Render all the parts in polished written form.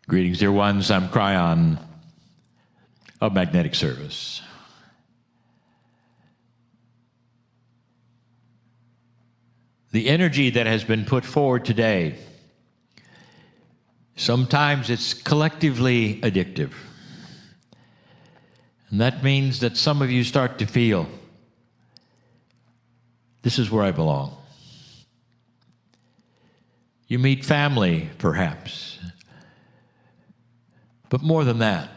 Greetings, dear ones. I'm Kryon of Magnetic Service. The energy that has been put forward today, sometimes it's collectively addictive. And that means that some of you start to feel, this is where I belong. You meet family, perhaps. But more than that,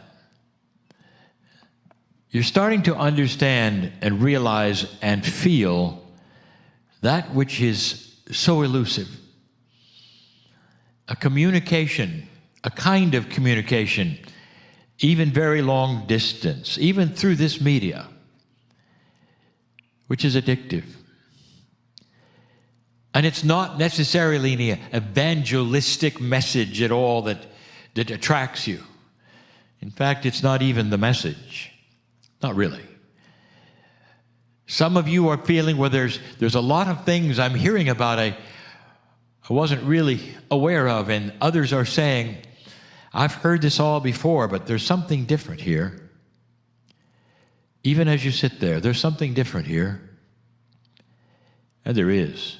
you're starting to understand and realize and feel that which is so elusive. A communication, a kind of communication, even very long distance, even through this media, which is addictive. And it's not necessarily an evangelistic message at all that attracts you. In fact, it's not even the message. Not really. Some of you are feeling where there's a lot of things I'm hearing about I wasn't really aware of, and others are saying, I've heard this all before, but there's something different here. Even as you sit there, there's something different here. And there is.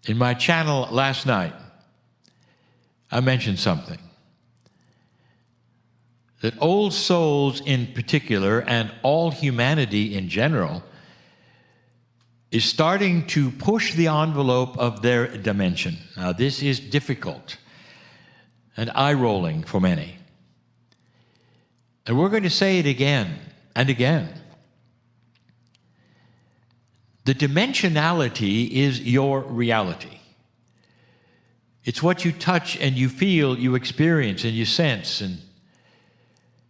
In my channel last night, I mentioned something. That old souls in particular, and all humanity in general, is starting to push the envelope of their dimension. Now, this is difficult and eye-rolling for many. And we're going to say it again and again. The dimensionality is your reality. It's what you touch and you feel, you experience and you sense, and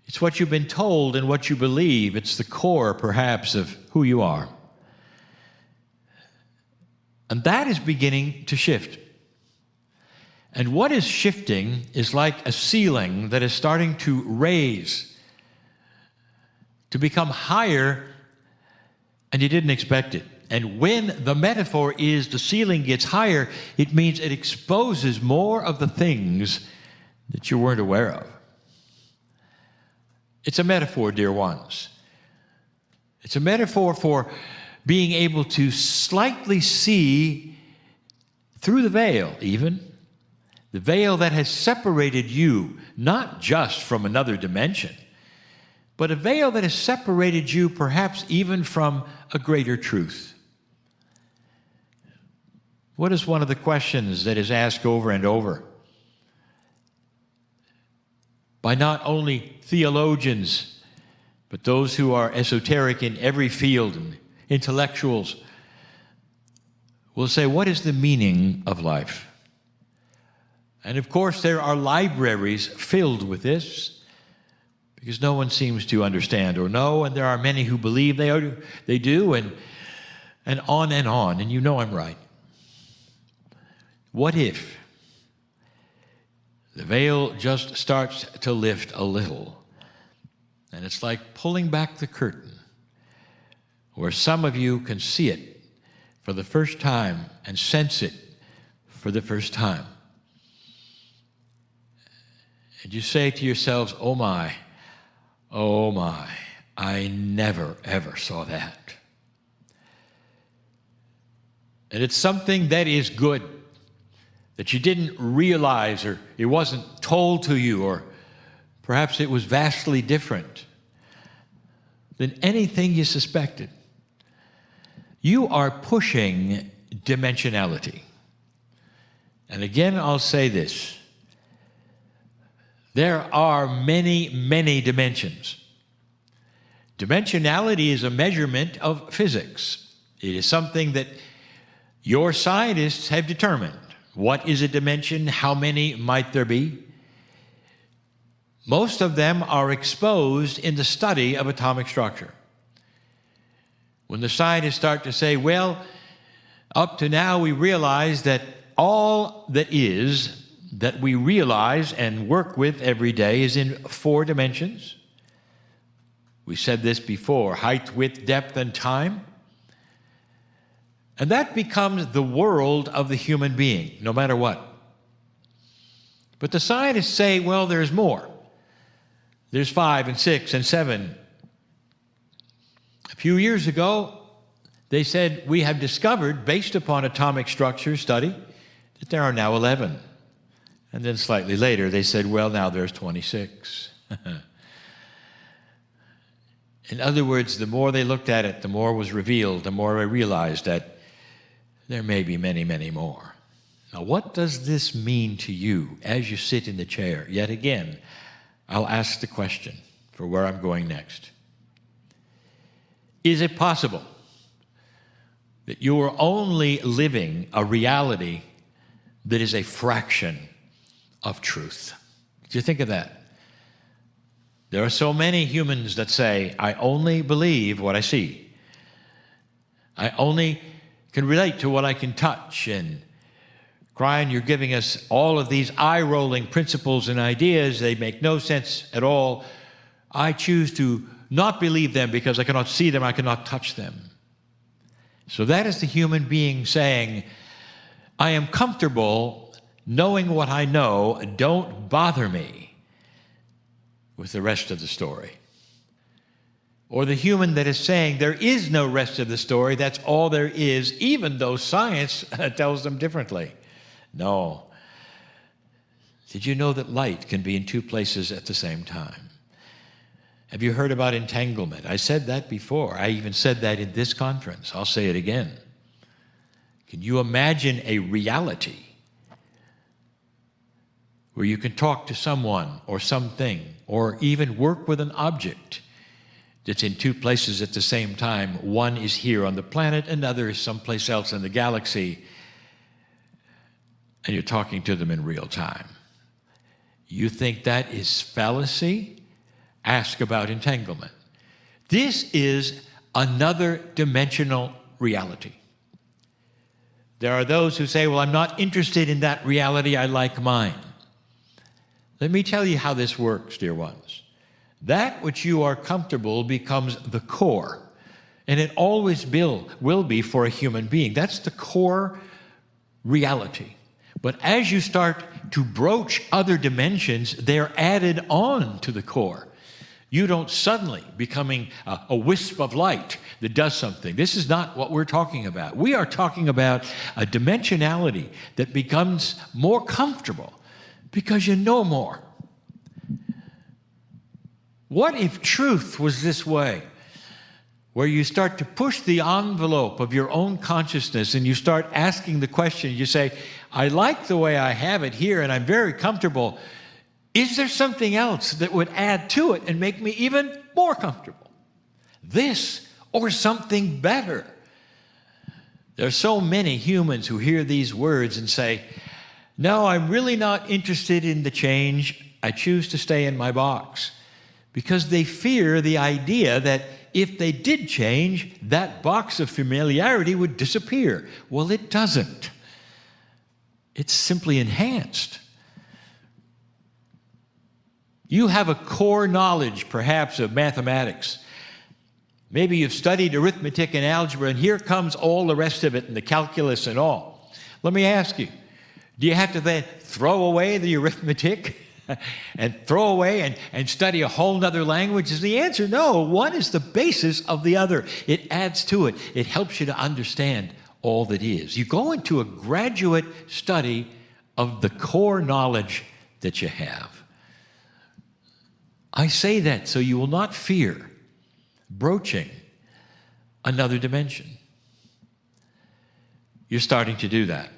it's what you've been told and what you believe. It's the core, perhaps, of who you are. And that is beginning to shift. And what is shifting is like a ceiling that is starting to raise, to become higher, and you didn't expect it. And when the metaphor is the ceiling gets higher, it means it exposes more of the things that you weren't aware of. It's a metaphor, dear ones. It's a metaphor for being able to slightly see through the veil, even. The veil that has separated you, not just from another dimension, but a veil that has separated you perhaps even from a greater truth. What is one of the questions that is asked over and over by not only theologians, but those who are esoteric in every field, and intellectuals will say, what is the meaning of life? And of course, there are libraries filled with this, because no one seems to understand or know, and there are many who believe they do, and on, and you know I'm right. What if the veil just starts to lift a little, and it's like pulling back the curtain, where some of you can see it for the first time and sense it for the first time. And you say to yourselves, oh my, I never ever saw that. And it's something that is good, that you didn't realize, or it wasn't told to you, or perhaps it was vastly different than anything you suspected. You are pushing dimensionality. And again, I'll say this. There are many, many dimensions. Dimensionality is a measurement of physics. It is something that your scientists have determined. What is a dimension? How many might there be? Most of them are exposed in the study of atomic structure. When the scientists start to say, well, up to now we realize that all that we realize and work with every day is in 4 dimensions. We said this before, height, width, depth, and time. And that becomes the world of the human being, no matter what. But the scientists say, well, there's more. There's 5 and 6 and 7. A few years ago, they said, we have discovered, based upon atomic structure study, that there are now 11. And then slightly later, they said, well, now there's 26. In other words, the more they looked at it, the more was revealed, the more I realized that there may be many, many more. Now, what does this mean to you as you sit in the chair? Yet again, I'll ask the question for where I'm going next. Is it possible that you are only living a reality that is a fraction of truth? Do you think of that? There are so many humans that say, I only believe what I see. I only can relate to what I can touch. And Kryon, you're giving us all of these eye-rolling principles and ideas. They make no sense at all. I choose to not believe them because I cannot see them, I cannot touch them. So that is the human being saying, I am comfortable knowing what I know. Don't bother me with the rest of the story. Or the human that is saying there is no rest of the story, that's all there is, even though science tells them differently. No. Did you know that light can be in 2 places at the same time? Have you heard about entanglement? I said that before. I even said that in this conference. I'll say it again. Can you imagine a reality where you can talk to someone or something or even work with an object that's in 2 places at the same time? One is here on the planet, another is someplace else in the galaxy, and you're talking to them in real time. You think that is fallacy? Ask about entanglement. This is another dimensional reality. There are those who say, well, I'm not interested in that reality, I like mine. Let me tell you how this works, dear ones. That which you are comfortable becomes the core, and it always will be for a human being. That's the core reality. But as you start to broach other dimensions, they're added on to the core. You don't suddenly becoming a wisp of light that does something. This is not what we're talking about. We are talking about a dimensionality that becomes more comfortable because you know more. What if truth was this way, where you start to push the envelope of your own consciousness and you start asking the question, you say, I like the way I have it here and I'm very comfortable. Is there something else that would add to it and make me even more comfortable? This or something better? There are so many humans who hear these words and say, no, I'm really not interested in the change. I choose to stay in my box. Because they fear the idea that if they did change, that box of familiarity would disappear. Well, it doesn't. It's simply enhanced. You have a core knowledge, perhaps, of mathematics. Maybe you've studied arithmetic and algebra, and here comes all the rest of it, and the calculus and all. Let me ask you, do you have to then throw away the arithmetic and throw away and study a whole nother language? Is the answer no. One is the basis of the other. It adds to it. It helps you to understand all that is. You go into a graduate study of the core knowledge that you have. I say that so you will not fear broaching another dimension. You're starting to do that.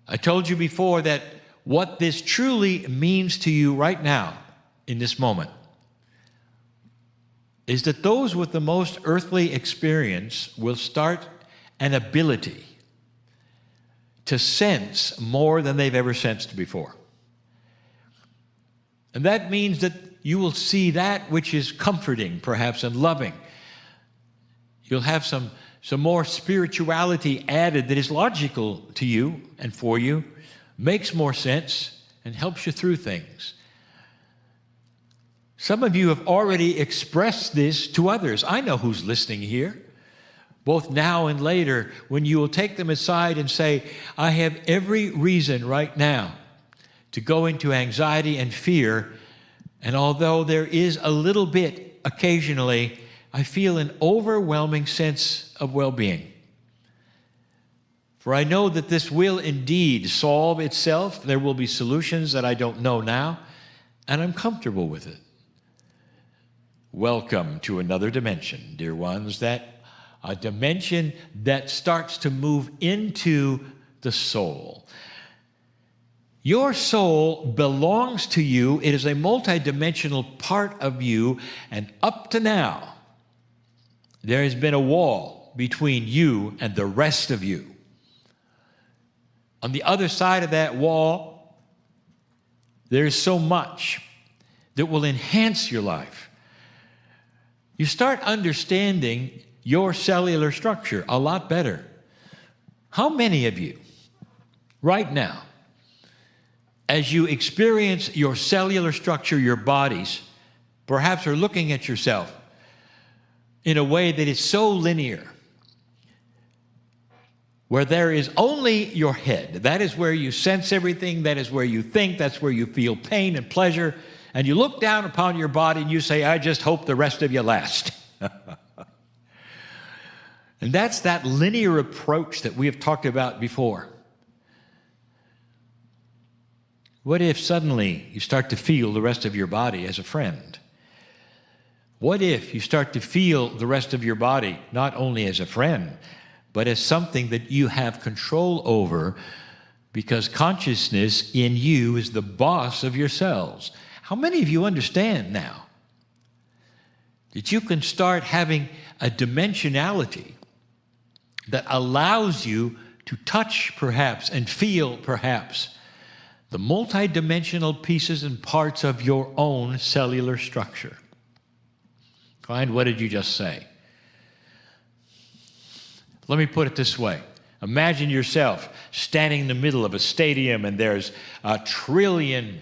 I told you before that what this truly means to you right now, in this moment, is that those with the most earthly experience will start an ability to sense more than they've ever sensed before. And that means that you will see that which is comforting, perhaps, and loving. You'll have some more spirituality added that is logical to you and for you, makes more sense, and helps you through things. Some of you have already expressed this to others. I know who's listening here. both now and later, when you will take them aside and say, I have every reason right now to go into anxiety and fear, and although there is a little bit occasionally, I feel an overwhelming sense of well-being. For I know that this will indeed solve itself. There will be solutions that I don't know now, and I'm comfortable with it. Welcome to another dimension, dear ones, that a dimension that starts to move into the soul. Your soul belongs to you. It is a multidimensional part of you, and up to now, there has been a wall between you and the rest of you. On the other side of that wall, there is so much that will enhance your life. You start understanding your cellular structure a lot better. How many of you, right now, as you experience your cellular structure, your bodies, perhaps are looking at yourself in a way that is so linear, where there is only your head? That is where you sense everything, that is where you think, that's where you feel pain and pleasure, and you look down upon your body and you say, I just hope the rest of you last. And that's that linear approach that we have talked about before. What if suddenly you start to feel the rest of your body as a friend? What if you start to feel the rest of your body not only as a friend, but as something that you have control over, because consciousness in you is the boss of your cells? How many of you understand now that you can start having a dimensionality that allows you to touch perhaps and feel perhaps the multidimensional pieces and parts of your own cellular structure? Find, what did you just say? Let me put it this way. Imagine yourself standing in the middle of a stadium and there's 1 trillion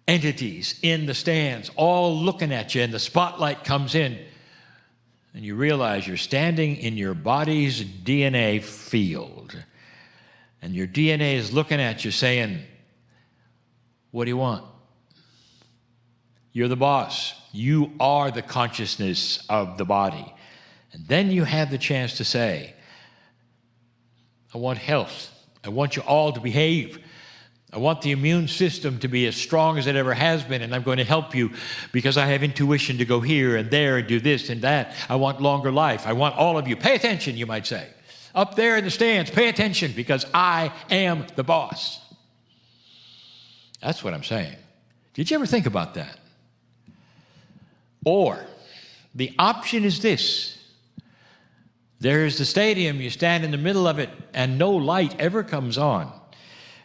entities in the stands all looking at you, and the spotlight comes in and you realize you're standing in your body's DNA field, and your DNA is looking at you saying, what do you want? You're the boss. You are the consciousness of the body. And then you have the chance to say, I want health. I want you all to behave. I want the immune system to be as strong as it ever has been, and I'm going to help you because I have intuition to go here and there and do this and that. I want longer life. I want all of you. Pay attention, you might say. Up there in the stands, pay attention, because I am the boss. That's what I'm saying. Did you ever think about that? Or the option is this. There's the stadium, you stand in the middle of it, and no light ever comes on.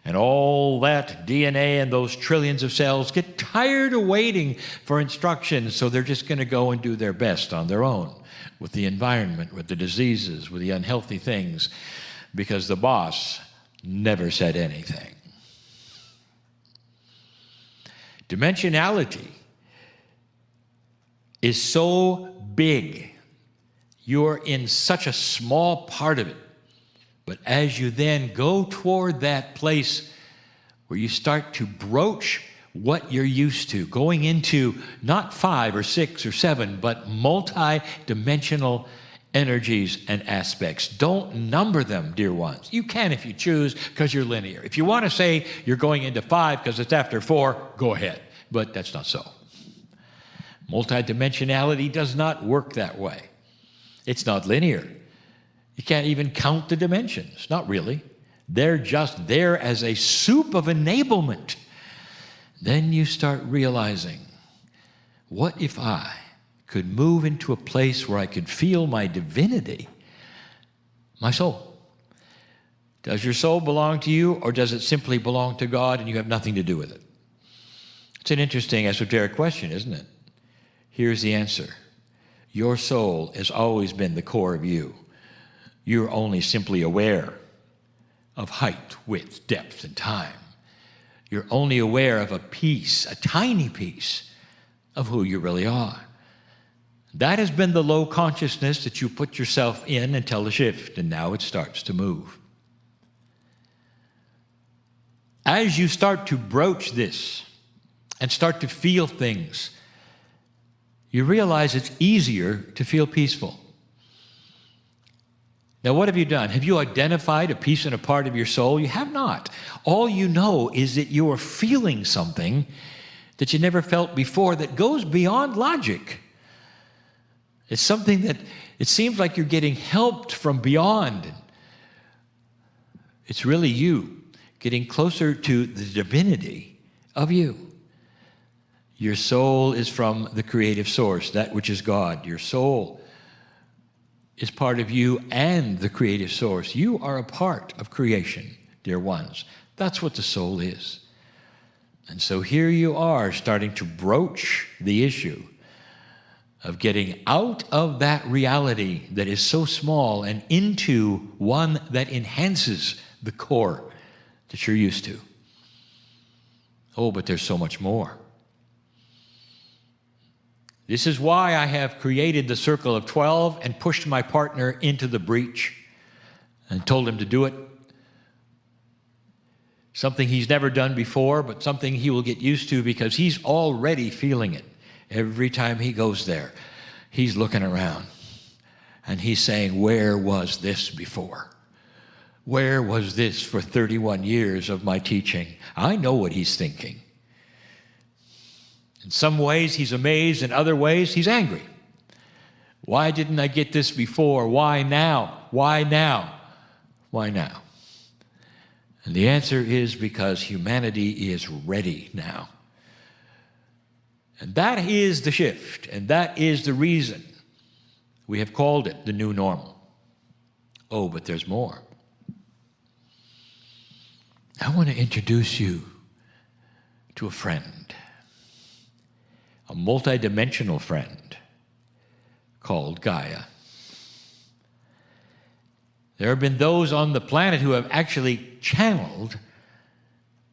And all that DNA and those trillions of cells get tired of waiting for instructions, so they're just going to go and do their best on their own with the environment, with the diseases, with the unhealthy things, because the boss never said anything. Dimensionality is so big. You're in such a small part of it. But as you then go toward that place where you start to broach what you're used to, going into not 5 or 6 or 7, but multi-dimensional energies and aspects. Don't number them, dear ones. You can if you choose, because you're linear. If you want to say you're going into 5 because it's after 4, go ahead. But that's not so. Multidimensionality does not work that way. It's not linear. You can't even count the dimensions. Not really. They're just there as a soup of enablement. Then you start realizing, what if I could move into a place where I could feel my divinity, my soul? Does your soul belong to you, or does it simply belong to God and you have nothing to do with it? It's an interesting esoteric question, isn't it? Here's the answer. Your soul has always been the core of you. You're only simply aware of height, width, depth, and time. You're only aware of a piece, a tiny piece, of who you really are. That has been the low consciousness that you put yourself in until the shift, and now it starts to move. As you start to broach this and start to feel things, you realize it's easier to feel peaceful. Now, what have you done? Have you identified a piece and a part of your soul? You have not. All you know is that you are feeling something that you never felt before that goes beyond logic. It's something that it seems like you're getting helped from beyond. It's really you getting closer to the divinity of you. Your soul is from the creative source, that which is God. Your soul is part of you and the creative source. You are a part of creation, dear ones. That's what the soul is. And so here you are starting to broach the issue of getting out of that reality that is so small and into one that enhances the core that you're used to. Oh, but there's so much more. This is why I have created the circle of 12 and pushed my partner into the breach and told him to do it. Something he's never done before, but something he will get used to because he's already feeling it. Every time he goes there, he's looking around and he's saying, where was this before? Where was this for 31 years of my teaching? I know what he's thinking. In some ways, he's amazed. In other ways, he's angry. Why didn't I get this before? Why now? Why now? Why now? And the answer is because humanity is ready now. And that is the shift, and that is the reason we have called it the new normal. Oh, but there's more. I want to introduce you to a friend. A multidimensional friend called Gaia. There have been those on the planet who have actually channeled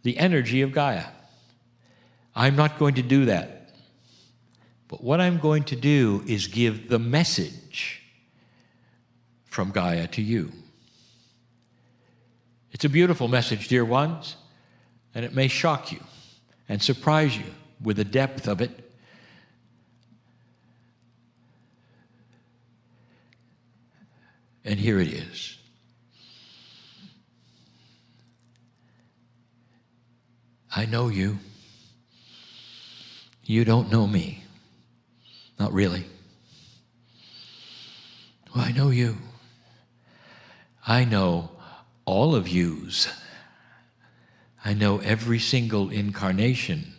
the energy of Gaia. I'm not going to do that. But what I'm going to do is give the message from Gaia to you. It's a beautiful message, dear ones, and it may shock you and surprise you with the depth of it. And here it is. I know you. You don't know me. Not really. Well, I know you. I know all of yous. I know every single incarnation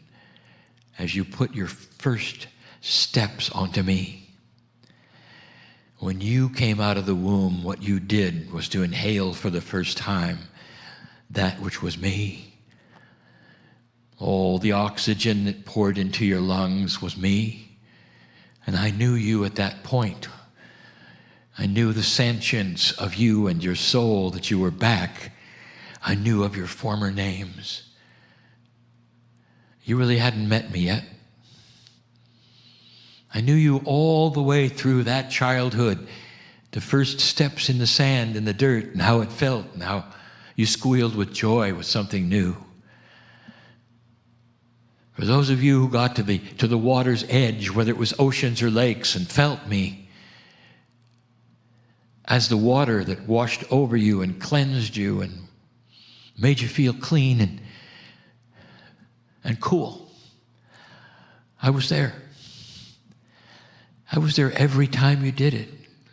as you put your first steps onto me. When you came out of the womb, what you did was to inhale for the first time that which was me. All the oxygen that poured into your lungs was me. And I knew you at that point. I knew the sentience of you and your soul, that you were back. I knew of your former names. You really hadn't met me yet. I knew you all the way through that childhood, the first steps in the sand and the dirt, and how it felt, and how you squealed with joy with something new. For those of you who got to the water's edge, whether it was oceans or lakes, and felt me as the water that washed over you and cleansed you and made you feel clean and cool, I was there. I was there every time you did it,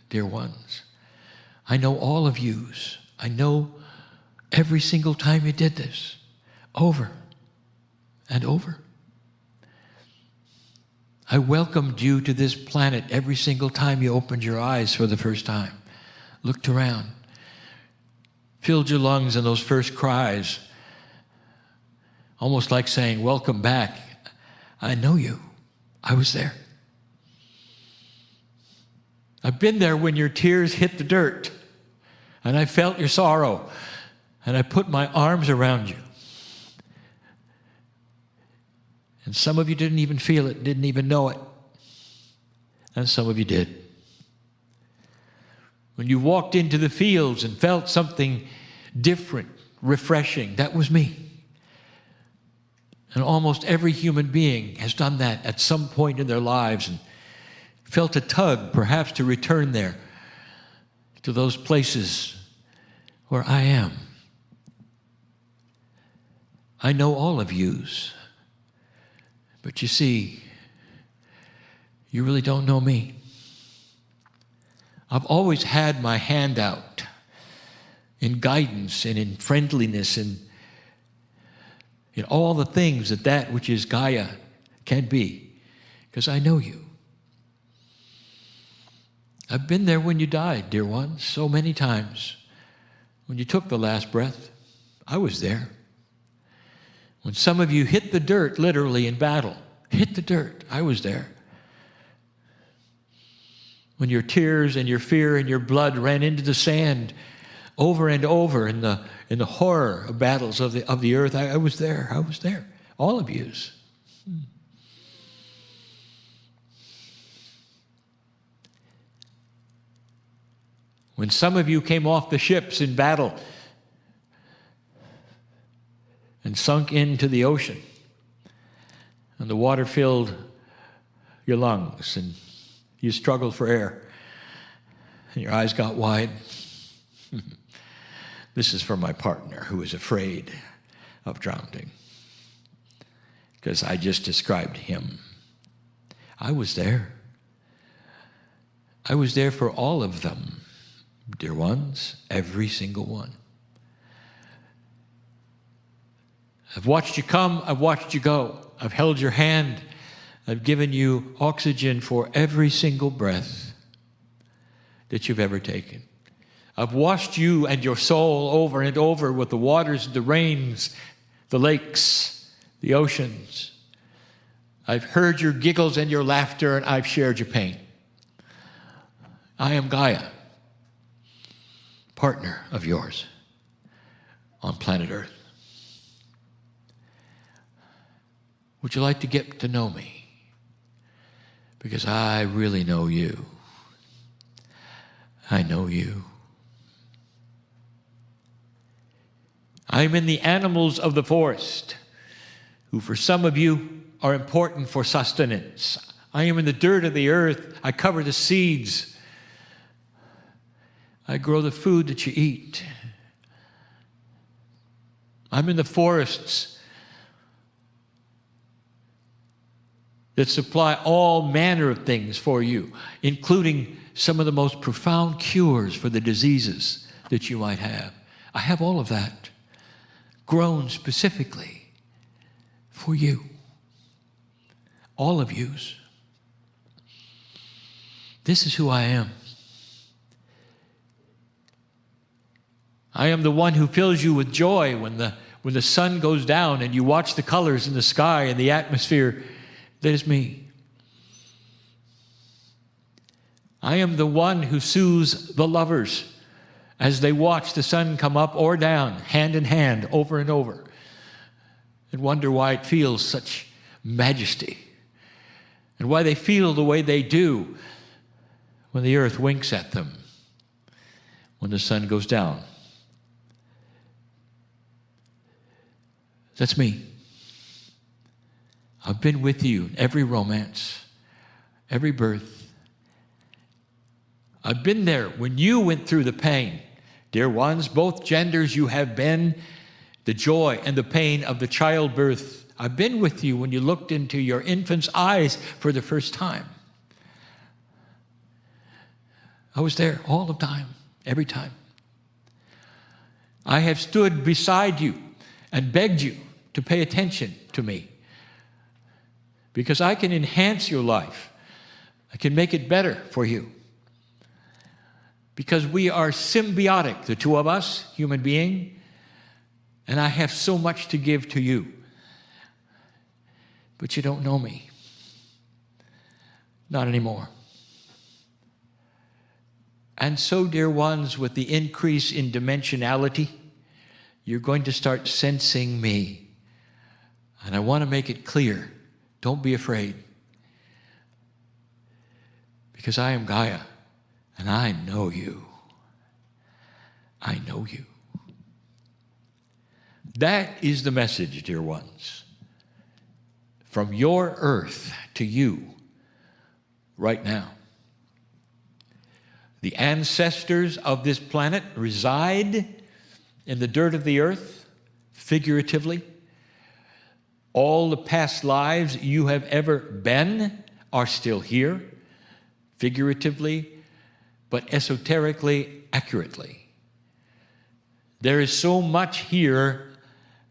dear ones. I know all of yous. I know every single time you did this, over and over. I welcomed you to this planet every single time you opened your eyes for the first time, looked around, filled your lungs in those first cries, almost like saying, welcome back. I know you. I was there. I've been there when your tears hit the dirt, and I felt your sorrow, and I put my arms around you. And some of you didn't even feel it, didn't even know it. And some of you did. When you walked into the fields and felt something different, refreshing, that was me. And almost every human being has done that at some point in their lives and felt a tug, perhaps, to return there, to those places where I am. I know all of yous, but you see, you really don't know me. I've always had my hand out in guidance and in friendliness and in all the things that which is Gaia can be, because I know you. I've been there when you died, dear ones, so many times. When you took the last breath, I was there. When some of you hit the dirt, literally in battle, hit the dirt, I was there. When your tears and your fear and your blood ran into the sand over and over in the horror of battles of the earth, I was there. I was there. All of yous. When some of you came off the ships in battle and sunk into the ocean, and the water filled your lungs, and you struggled for air, and your eyes got wide. This is for my partner who is afraid of drowning, because I just described him. I was there. I was there for all of them, dear ones, every single one. I've watched you come, I've watched you go. I've held your hand. I've given you oxygen for every single breath that you've ever taken. I've washed you and your soul over and over with the waters, the rains, the lakes, the oceans. I've heard your giggles and your laughter, and I've shared your pain. I am Gaia, partner of yours on planet Earth. Would you like to get to know me? Because I really know you. I know you. I'm in the animals of the forest, who for some of you are important for sustenance. I am in the dirt of the earth. I cover the seeds. I grow the food that you eat. I'm in the forests that supply all manner of things for you, including some of the most profound cures for the diseases that you might have. I have all of that grown specifically for you. All of yous. This is who I am. I am the one who fills you with joy when the sun goes down and you watch the colors in the sky and the atmosphere. That is me. I am the one who soothes the lovers as they watch the sun come up or down, hand in hand, over and over, and wonder why it feels such majesty, and why they feel the way they do when the earth winks at them, when the sun goes down. That's me. I've been with you in every romance, every birth. I've been there when you went through the pain. Dear ones, both genders, you have been the joy and the pain of the childbirth. I've been with you when you looked into your infant's eyes for the first time. I was there all the time, every time. I have stood beside you and begged you to pay attention to me, because I can enhance your life. I can make it better for you. Because we are symbiotic, the two of us, human being, and I have so much to give to you. But you don't know me. Not anymore. And so, dear ones, with the increase in dimensionality, you're going to start sensing me. And I want to make it clear. Don't be afraid. Because I am Gaia, and I know you. I know you. That is the message, dear ones, from your earth to you right now. The ancestors of this planet reside in the dirt of the earth, figuratively. All the past lives you have ever been are still here, figuratively, but esoterically, accurately. There is so much here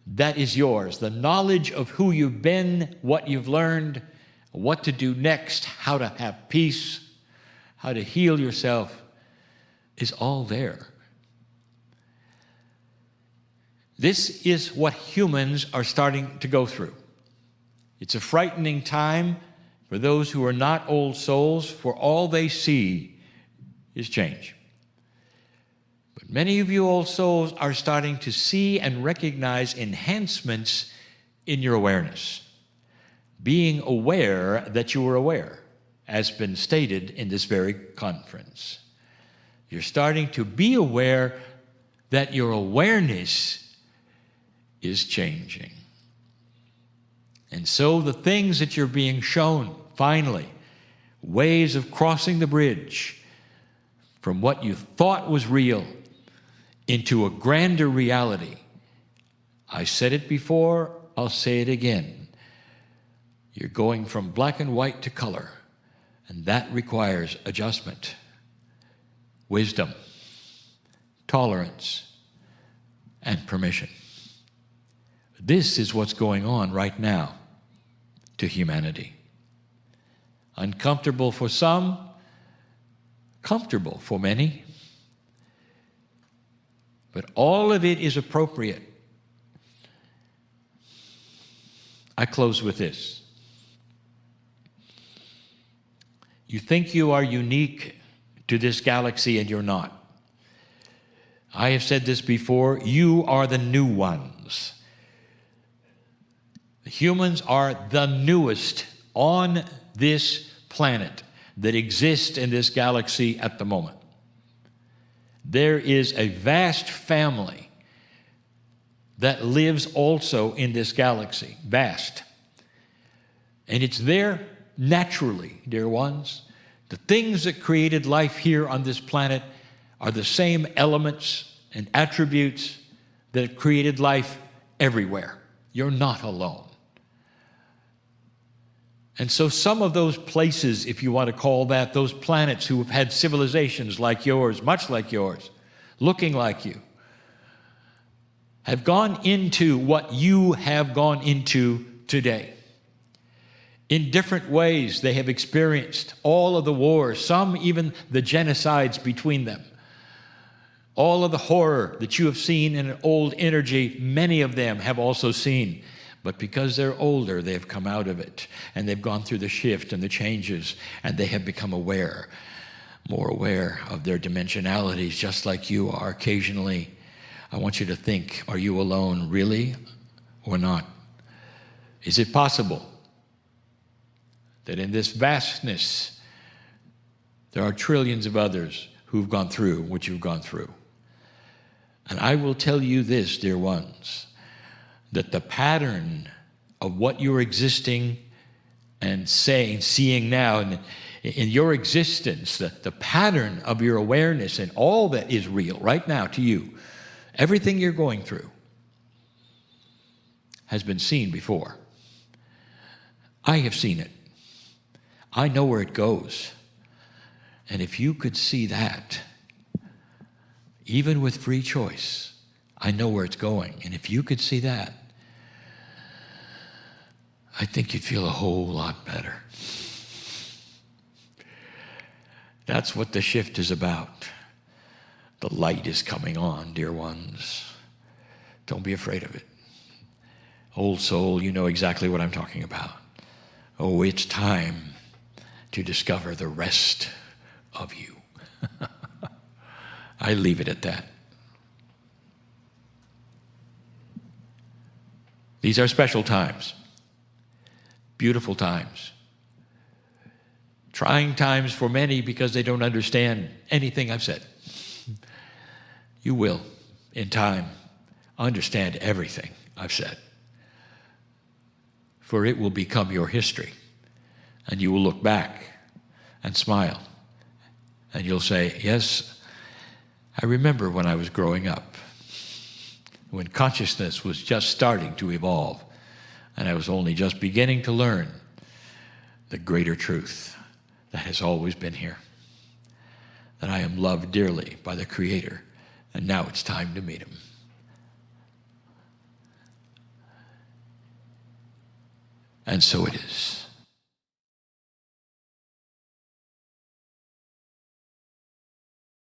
that is yours. The knowledge of who you've been, what you've learned, what to do next, how to have peace, how to heal yourself, is all there. This is what humans are starting to go through. It's a frightening time for those who are not old souls, for all they see is change. But many of you old souls are starting to see and recognize enhancements in your awareness. Being aware that you are aware, as been stated in this very conference. You're starting to be aware that your awareness is changing. And so the things that you're being shown, finally, ways of crossing the bridge from what you thought was real into a grander reality. I said it before, I'll say it again. You're going from black and white to color, and that requires adjustment, wisdom, tolerance, and permission. This is what's going on right now to humanity. Uncomfortable for some, comfortable for many. But all of it is appropriate. I close with this. You think you are unique to this galaxy, and you're not. I have said this before, you are the new ones. The humans are the newest on this planet that exists in this galaxy at the moment. There is a vast family that lives also in this galaxy, vast. And it's there naturally, dear ones. The things that created life here on this planet are the same elements and attributes that have created life everywhere. You're not alone. And so some of those places, if you want to call that, those planets who have had civilizations like yours, much like yours, looking like you, have gone into what you have gone into today. In different ways, they have experienced all of the wars, some even the genocides between them. All of the horror that you have seen in an old energy, many of them have also seen. But because they're older, they've come out of it, and they've gone through the shift and the changes, and they have become aware, more aware of their dimensionalities, just like you are occasionally. I want you to think, are you alone really or not? Is it possible that in this vastness, there are trillions of others who've gone through what you've gone through? And I will tell you this, dear ones, that the pattern of what you're existing and saying, seeing now in your existence, the pattern of your awareness and all that is real right now to you, everything you're going through has been seen before. I have seen it. I know where it goes. And if you could see that, even with free choice, I know where it's going. And if you could see that, I think you'd feel a whole lot better. That's what the shift is about. The light is coming on, dear ones. Don't be afraid of it. Old soul, you know exactly what I'm talking about. Oh, it's time to discover the rest of you. I leave it at that. These are special times. Beautiful times. Trying times for many because they don't understand anything I've said. You will, in time, understand everything I've said. For it will become your history. And you will look back and smile. And you'll say, yes, I remember when I was growing up, when consciousness was just starting to evolve, and I was only just beginning to learn the greater truth that has always been here, that I am loved dearly by the Creator, and now it's time to meet Him. And so it is.